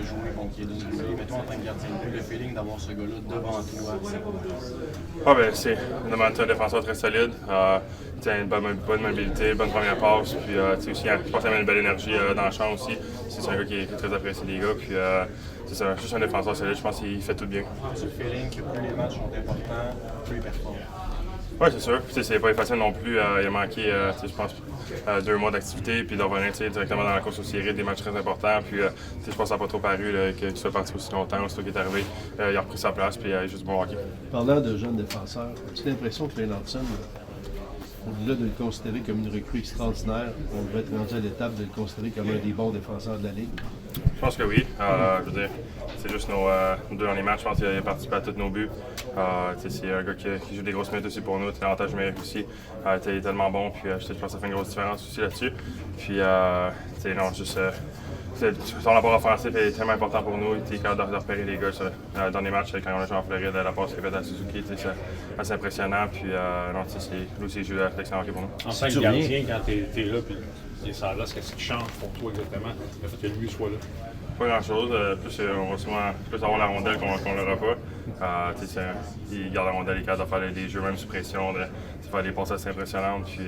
jouer contre Kaden Goulet. Mais toi, en tant que gardien de but, le feeling d'avoir ce gars-là devant toi, c'est quoi? Ah ben, c'est un défenseur très solide. Une bonne mobilité, bonne première passe. Puis aussi, je pense qu'il a une belle énergie dans le champ aussi. C'est un gars qui est très apprécié des gars. Puis c'est juste un défenseur solide. Je pense qu'il fait tout bien. C'est le feeling que plus les matchs sont importants, plus il performe. Oui, c'est sûr. Puis, c'est pas facile non plus. Il a manqué, je pense, 2 mois d'activité. Puis de revenir directement dans la course aux séries, des matchs très importants. Puis je pense que ça n'a pas trop paru qu'il soit parti aussi longtemps. Aussitôt qu'il est arrivé, il a repris sa place. Puis il a juste bon hockey. Parlant de jeunes défenseurs, as-tu l'impression que Lennartson, au-delà de le considérer comme une recrue extraordinaire, on devrait être rendu à l'étape de le considérer comme un des bons défenseurs de la Ligue? Je pense que oui. Je veux dire, c'est juste nos 2 derniers matchs. Je pense qu'il a participé à tous nos buts. C'est un gars qui joue des grosses minutes aussi pour nous. L'avantage numérique aussi. Il est tellement bon. Puis je pense que ça fait une grosse différence aussi là-dessus. Puis, non, juste. Son apport offensif est tellement important pour nous. Il est capable de repérer les gars dans les matchs quand on a joué en Floride, la passe qu'il fait à Suzuki, c'est assez impressionnant. Puis lui aussi, il joue excellent hockey pour nous. En tant que gardien, quand tu es là, puis les Salas, qu'est-ce qui change pour toi exactement? Le fait que lui soit là? Pas grand-chose. Plus on va souvent plus avoir la rondelle qu'on l'aura pas. Il garde la rondelle, il est capable de faire des jeux même sous pression, de faire des passes assez impressionnantes. Puis,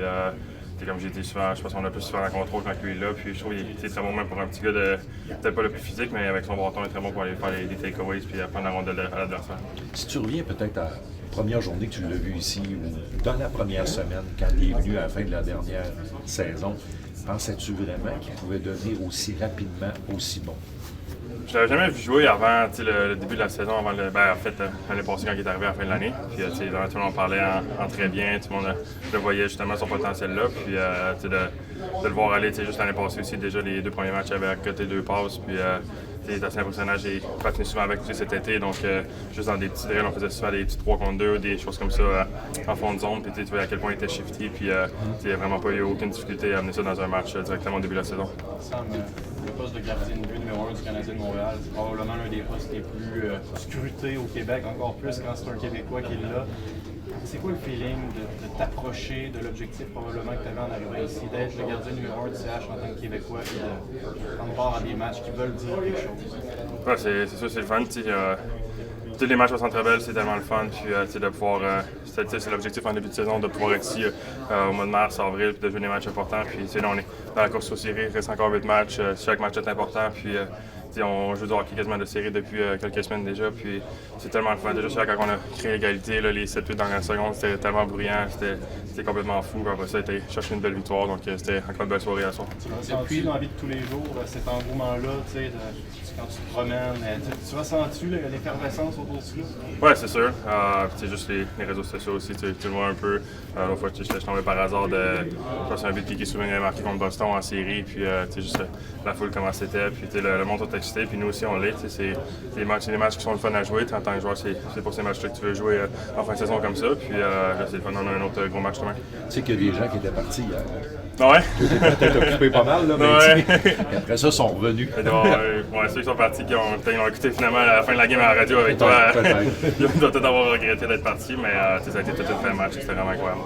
comme j'ai dit souvent, je pense qu'on a plus souvent en contrôle quand lui est là. Puis je trouve qu'il est très bon même pour un petit gars peut-être pas le plus physique, mais avec son bâton, il est très bon pour aller faire des takeaways puis prendre la rondelle à l'adversaire. Si tu reviens peut-être à la première journée que tu l'as vu ici, ou dans la première semaine, quand il est venu à la fin de la dernière saison, pensais-tu vraiment qu'il pouvait devenir aussi rapidement aussi bon? Je l'avais jamais vu jouer avant le début de la saison, en fait, l'année passée quand il est arrivé à la fin de l'année. Puis tout le monde parlait en très bien, tout le monde le voyait justement son potentiel là. Puis de le voir aller juste l'année passée aussi, déjà les 2 premiers matchs, il avait à côté 2 passes. Puis c'est assez impressionnant. J'ai patiné souvent avec lui cet été, donc juste dans des petits drills, on faisait souvent des petits 3 contre 2, des choses comme ça en fond de zone. Puis tu voyais à quel point il était shifty. Puis il n'y a vraiment pas eu aucune difficulté à amener ça dans un match directement au début de la saison. Le poste de gardien de but numéro 1 du Canadien de Montréal, c'est probablement l'un des postes les plus scrutés au Québec, encore plus quand c'est un Québécois qui est là. C'est quoi le feeling de t'approcher de l'objectif probablement que tu avais en arrivant ici, d'être le gardien numéro 1 du CH en tant que Québécois et de prendre part à des matchs qui veulent dire quelque chose? Ouais, c'est sûr, c'est le fun. Tous les matchs au Centre Bell, c'est tellement le fun. Puis de pouvoir, c'est l'objectif en début de saison, de pouvoir être ici au mois de mars, avril, puis de jouer des matchs importants. Puis là, on est dans la course aux séries, il reste encore 8 matchs. Chaque match est important. Puis on joue du hockey quasiment de série depuis quelques semaines déjà. Puis c'est tellement le fun. Déjà, quand on a créé l'égalité, les 7-8 dernières secondes, c'était tellement bruyant. C'était complètement fou. Après ça, c'était chercher une belle victoire. Donc c'était encore une belle soirée à soir. Tu ressens-tu dans la vie de tous les jours cet engouement-là, quand tu te promènes? Tu ressens-tu l'effervescence autour de ça? Oui, c'est sûr. C'est juste les réseaux sociaux aussi. Tu le vois un peu. L'autre fois, je suis tombé par hasard je pense un but qui est souvent marqué contre Boston en série. Puis juste la foule, comment c'était. Puis le monde est excité. Puis nous aussi, on l'est. C'est des matchs qui sont le fun à jouer. En tant que joueur, c'est pour ces matchs-là que tu veux jouer en fin de saison comme ça. Puis là, c'est le fun. On a un autre gros match demain. Tu sais qu'il y a des gens qui étaient partis hier. Ah ouais? Tu t'es peut-être occupé pas mal, là, mais ouais. Après ça, ils sont revenus. Ceux qui sont partis, qui ont écouté finalement à la fin de la game à la radio avec toi, ils doivent peut-être avoir regretté d'être partis, mais ça a été tout un match, c'était vraiment incroyable.